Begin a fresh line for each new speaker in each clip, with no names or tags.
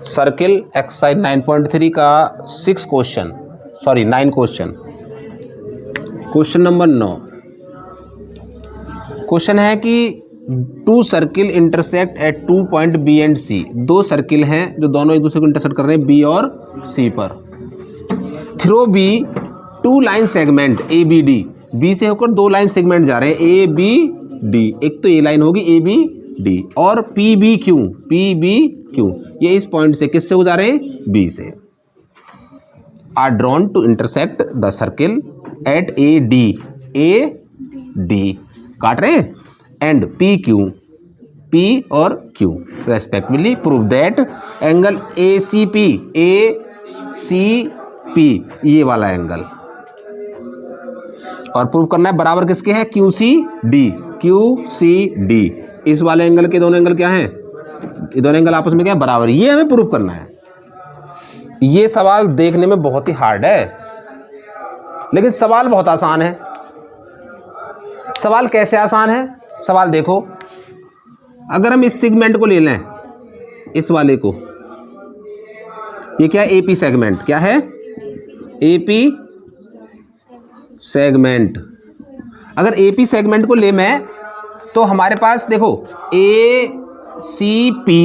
Circle exercise 9.3 का 9 question. Question number 9 question है कि 2 circle intersect at 2 point B and C. 2 circle हैं जो दोनों एक दूसरे को इंटरसेक्ट कर रहे हैं बी और सी पर। Through B 2 line segment A B D. B से होकर 2 लाइन सेगमेंट जा रहे हैं ए बी डी। एक तो ए लाइन होगी ए बी डी और पी बी क्यू ये इस पॉइंट से किससे हो जा रहे हैं बी से। Are drawn to intersect the circle at A D काट रहे हैं एंड पी और Q respectively. Prove that angle A C P ये वाला एंगल, और प्रूव करना है बराबर किसके है क्यू सी डी। इस वाले एंगल के दोनों एंगल क्या हैं, ये दोनों एंगल आपस में क्या है बराबर। ये हमें प्रूव करना है। ये सवाल देखने में बहुत ही हार्ड है लेकिन सवाल बहुत आसान है। सवाल कैसे आसान है, सवाल देखो। अगर हम इस सेगमेंट को ले लें, इस वाले को, ये क्या है एपी सेगमेंट, क्या है एपी सेगमेंट। अगर एपी सेगमेंट को ले मैं तो हमारे पास देखो ए सी पी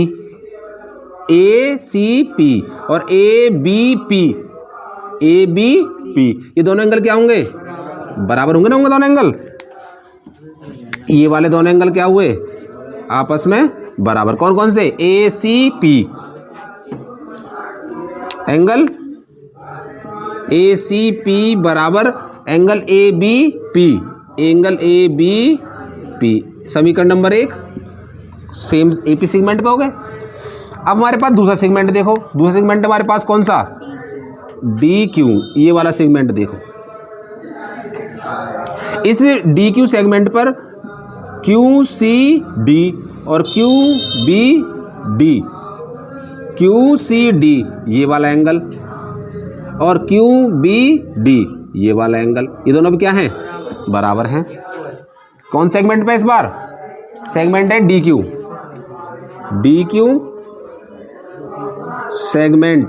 और ए बी पी ये दोनों एंगल क्या होंगे बराबर होंगे ना, होंगे दोनों एंगल। ये वाले दोनों एंगल क्या हुए आपस में बराबर। कौन कौन से, A C P angle A C P बराबर एंगल ए बी पी। समीकरण नंबर 1 सेम एपी सेगमेंट पे हो गए। अब हमारे पास दूसरा सेगमेंट देखो। दूसरा सेगमेंट हमारे पास कौन सा, डी क्यू, ये वाला सेगमेंट देखो। इस डी क्यू सेगमेंट पर क्यू सी डी और क्यू सी डी ये वाला एंगल और क्यू बी डी ये वाला एंगल, ये दोनों भी क्या हैं बराबर हैं। कौन सेगमेंट पे इस बार, सेगमेंट है D Q segment.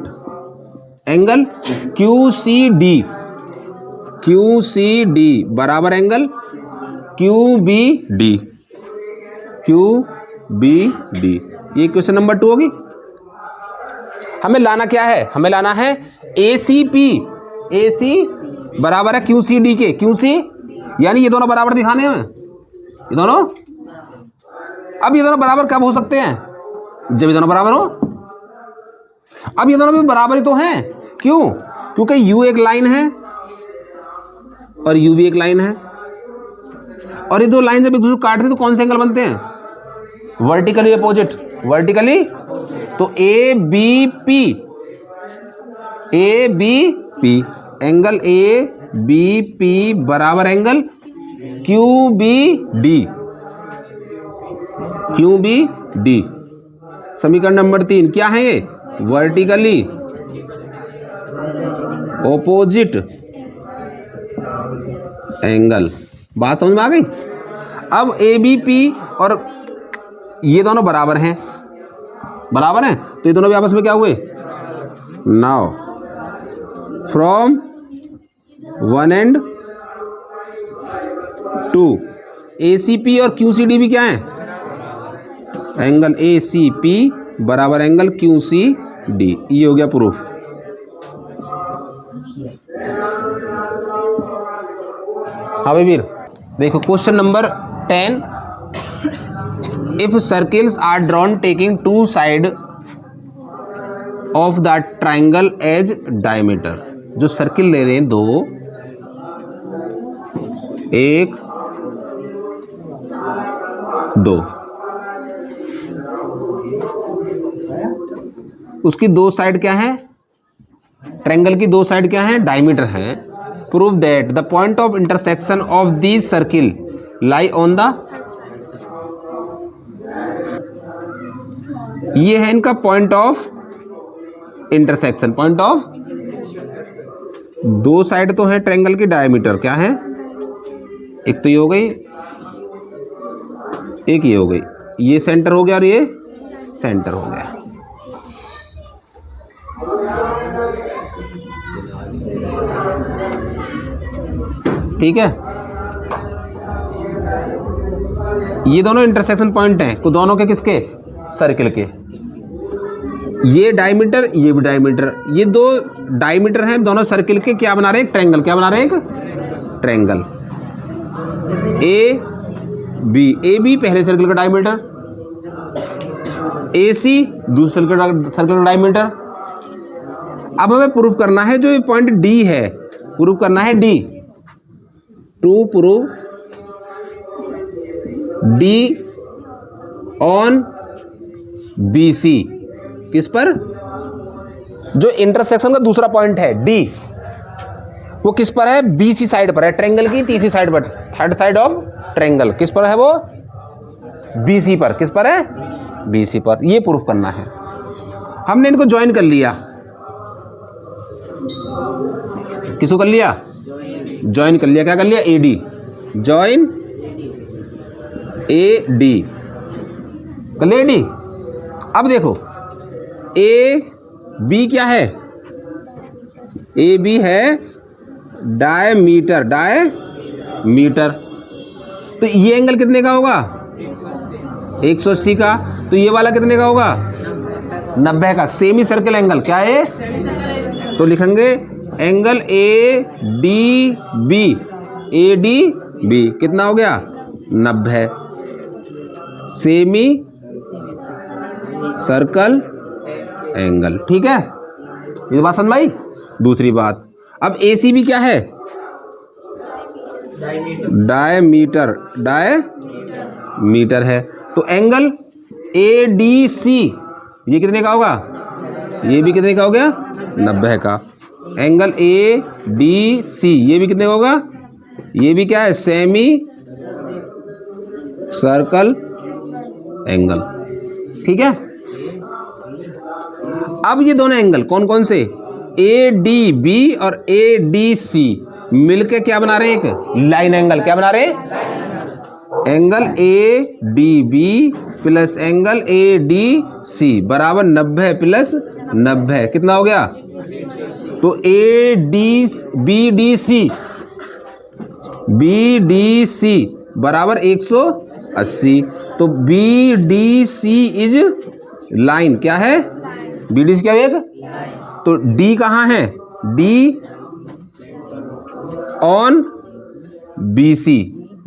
Angle Q C D बराबर एंगल क्यू बी डी। ये क्वेश्चन नंबर 2 होगी। हमें लाना क्या है, हमें लाना है ए सी बराबर है क्यू सी डी के, क्यू सी यानी ये दोनों बराबर दिखाने हैं ये दोनों। अब ये दोनों बराबर कब हो सकते हैं, जब ये दोनों बराबर हो। अब ये दोनों भी बराबर ही तो हैं, क्यों, क्योंकि यू एक लाइन है और यू भी एक लाइन है, और ये दो लाइन जब एक दूसरे को काट रही तो कौन से एंगल बनते हैं, वर्टिकली अपोजिट, वर्टिकली। तो A B P angle A B P बराबर एंगल क्यू बी डी। समीकरण नंबर 3 क्या है, ये वर्टिकली ऑपोजिट एंगल। बात समझ में आ गई। अब ए बी पी और ये दोनों बराबर हैं, तो ये दोनों भी आपस में क्या हुए, नाउ फ्रॉम 1 एंड 2 ACP और QCD भी क्या है, एंगल ACP बराबर एंगल QCD। ये हो गया प्रूफ। हाँ भाई वीर देखो question number 10। If circles are drawn taking 2 side of the triangle as diameter. जो सर्किल ले रहे हैं 2, 1 2, उसकी 2 साइड क्या है, ट्रायंगल की 2 साइड क्या है, डायमीटर है। Prove that the point of intersection of these circle lie on the, ये है इनका point of intersection. Point of, 2 side तो है ट्रायंगल की, डायमीटर क्या है, एक तो ये हो गई, एक ये हो गई, ये सेंटर हो गया और ये सेंटर हो गया। ठीक है, ये दोनों इंटरसेक्शन पॉइंट हैं, दोनों के किसके, सर्किल के। ये डायमीटर, ये भी डायमीटर, ये दो डायमीटर हैं दोनों सर्किल के, क्या बना रहे हैं, ट्रायंगल। क्या बना रहे हैं, एक ट्रायंगल। ए बी पहले सर्किल का डायमीटर, ए सी दूसरे सर्किल का डायमीटर। अब हमें प्रूफ करना है जो ये पॉइंट डी है, प्रूफ करना है D, to prove D on B C. किस पर, जो इंटरसेक्शन का दूसरा पॉइंट है डी, वो किस पर है, बी सी साइड पर है, ट्रायंगल की तीसरी साइड पर, थर्ड साइड ऑफ ट्रायंगल। किस पर है वो, बी सी पर। किस पर है, बी सी पर। ये प्रूफ करना है। हमने इनको ज्वाइन कर लिया, किसको कर लिया, ज्वाइन कर लिया। क्या कर लिया, A D, join A D कर लिया, ए डी। अब देखो ए बी क्या है, ए बी है डायमीटर, डायमीटर। तो ये एंगल कितने का होगा, 180 का। तो ये वाला कितने का होगा, 90 का। सेमी सर्कल एंगल क्या है, तो लिखेंगे angle A D B, A D B कितना हो गया, 90। Semi circle angle. ठीक है, ये बात समझ भाई। दूसरी बात, अब ए सी बी क्या है, डायमीटर, डायमीटर है। तो एंगल ए डी सी ये कितने का होगा, ये भी कितने का हो गया, 90 का। एंगल ए डी सी ये भी कितने का होगा, ये भी क्या है, सेमी सर्कल एंगल। ठीक है, अब ये दोनों एंगल कौन कौन से, ए डी बी और ए डी सी मिलके क्या बना रहे हैं, एक लाइन एंगल। क्या बना रहे हैं, angle A D B plus angle A D C बराबर 90 प्लस 90 कितना हो गया, तो A D B D C बराबर 180। तो B D C is line. क्या है, बी डी सी क्या है, एक। तो डी कहाँ है, D on B C,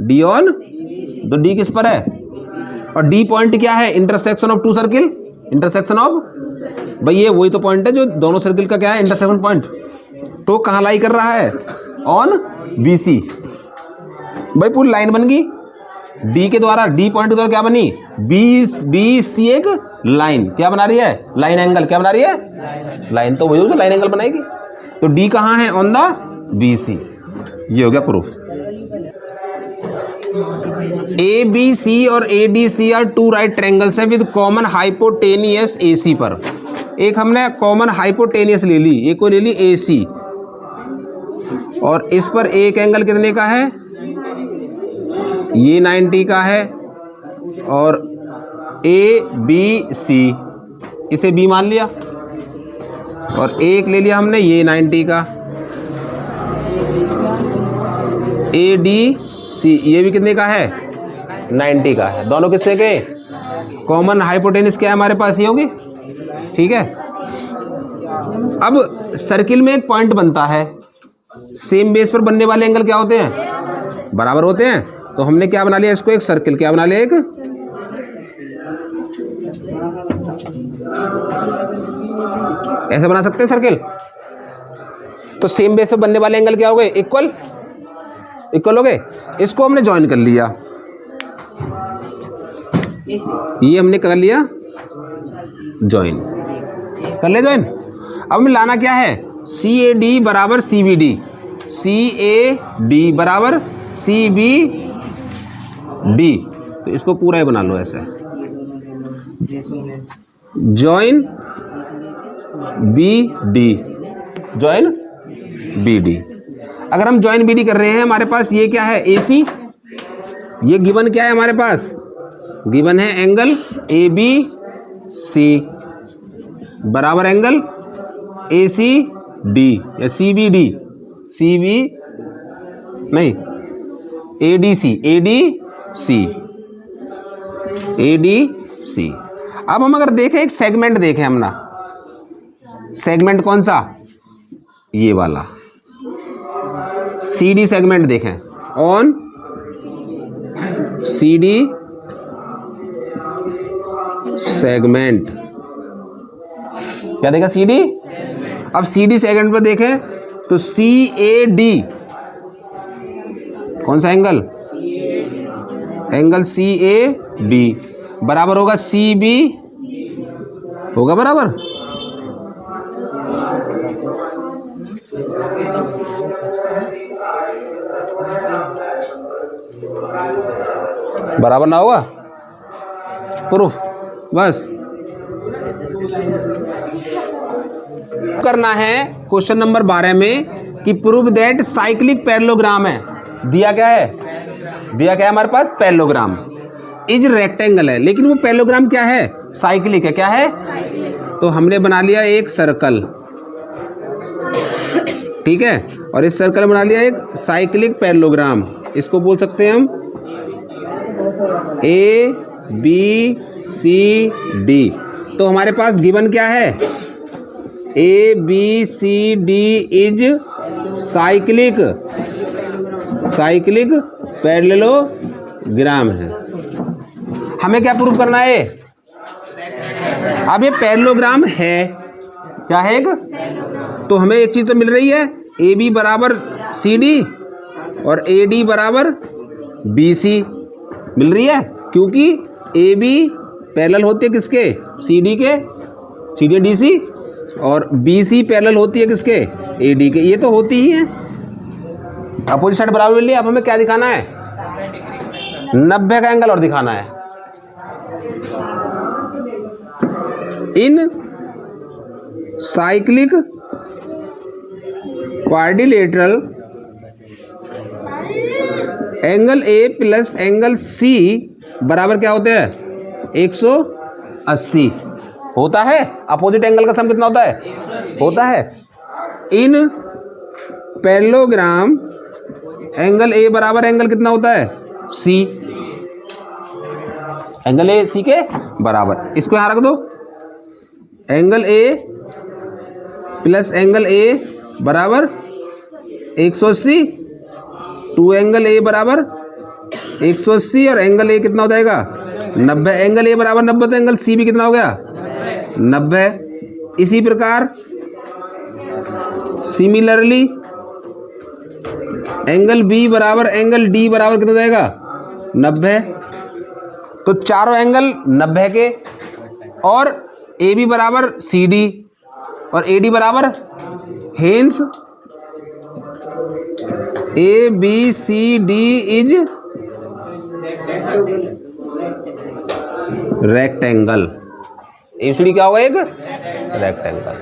D on, तो डी किस पर है, और डी पॉइंट क्या है, intersection of two circle, intersection of, भाई ये वही तो पॉइंट है जो दोनों सर्किल का क्या है, इंटरसेक्शन पॉइंट। तो कहाँ लाई कर रहा है, ऑन बी सी। भाई पूरी लाइन बन गई डी के द्वारा, डी पॉइंट के द्वारा क्या बनी, बी सी एक लाइन। क्या बना रही है, लाइन एंगल। क्या बना रही है, लाइन। तो वही हो जो लाइन एंगल बनाएगी। तो डी कहाँ है, ऑन द बी सी। ये हो गया प्रूफ। ए बी सी और A D C are two right triangles है with common hypotenuse A C पर। एक हमने कॉमन हाइपोटेनियस ले ली, एक को ले ली ए सी, और इस पर एक एंगल कितने का है, ये 90 का है, और ए बी सी इसे बी मान लिया, और एक ले लिया हमने ये 90 का, ए डी सी ये भी कितने का है, 90 का है। दोनों किससे के, कॉमन हाइपोटेनिस क्या है हमारे पास, ये होगी। ठीक है, अब सर्किल में एक पॉइंट बनता है, सेम बेस पर बनने वाले एंगल क्या होते हैं, बराबर होते हैं। तो हमने क्या बना लिया इसको, एक सर्किल। क्या बना लिया, एक ऐसे बना सकते हैं सर्किल। तो सेम बेस पर बनने वाले एंगल क्या हो गए, इक्वल, इक्वल हो गए। इसको हमने ज्वाइन कर लिया, ये हमने कर लिया ज्वाइन, कर लिया ज्वाइन। अब हमें लाना क्या है, सी ए डी बराबर C B D, C A D बराबर सी बी डी। तो इसको पूरा ही बना लो ऐसे, join B D, join B D. अगर हम ज्वाइन बी डी कर रहे हैं, हमारे पास ये क्या है, ए सी, ये गिवन क्या है हमारे पास, गिवन है एंगल ए बी सी। बराबर एंगल ACD या CBD, CB नहीं ADC। अब हम अगर देखें एक सेगमेंट देखें हम ना, सेगमेंट कौन सा, ये वाला CD सेगमेंट देखें, ऑन CD सेगमेंट, क्या देखा CD। अब CD सेगमेंट पर देखें तो CAD कौन सा एंगल, एंगल CAD बराबर होगा CB, होगा बराबर। बराबर ना होगा, प्रूफ बस करना है क्वेश्चन नंबर 12 में कि प्रूव दैट साइक्लिक पैरेललोग्राम है। दिया क्या है, दिया क्या है हमारे पास, पैरेललोग्राम इज रेक्टेंगल है, लेकिन वो पैरेललोग्राम क्या है, साइक्लिक है। क्या है, तो हमने बना लिया एक सर्कल, ठीक है, और इस सर्कल बना लिया एक साइक्लिक पैरेललोग्राम। इसको बोल सकते हैं हम ABCD। तो हमारे पास गिवन क्या है, ABCD इज साइक्लिक पैरेललोग्राम है। हमें क्या प्रूव करना है, अब ये पैरेललोग्राम है, क्या है एक, तो हमें एक चीज तो मिल रही है, AB बराबर CD और AD बराबर BC मिल रही है, क्योंकि AB पैरेलल होती है किसके, CD के, CD DC, और BC पैरेलल होती है किसके, AD के। ये तो होती ही है, अपोजिट साइड बराबर मिल रही है। अब हमें क्या दिखाना है, 90 का एंगल और दिखाना है। इन cyclic quadrilateral angle A plus angle C बराबर क्या होते हैं, 180 होता है। अपोजिट एंगल का सम कितना होता है, होता है। इन पैरेललोग्राम एंगल A बराबर एंगल कितना होता है, C, एंगल A C के बराबर। इसको यहाँ रख दो, angle A plus angle A बराबर 180, टू एंगल A बराबर 180 और एंगल A कितना हो जाएगा, 90। एंगल A बराबर 90 तो एंगल C भी कितना हो गया, 90। इसी प्रकार सिमिलरली एंगल B बराबर एंगल D बराबर कितना हो जाएगा, 90। तो चारों एंगल 90 के, और AB बराबर CD और AD बराबर, hence ABCD is rectangle. ABCD क्या होगा, एक रेक्टेंगल।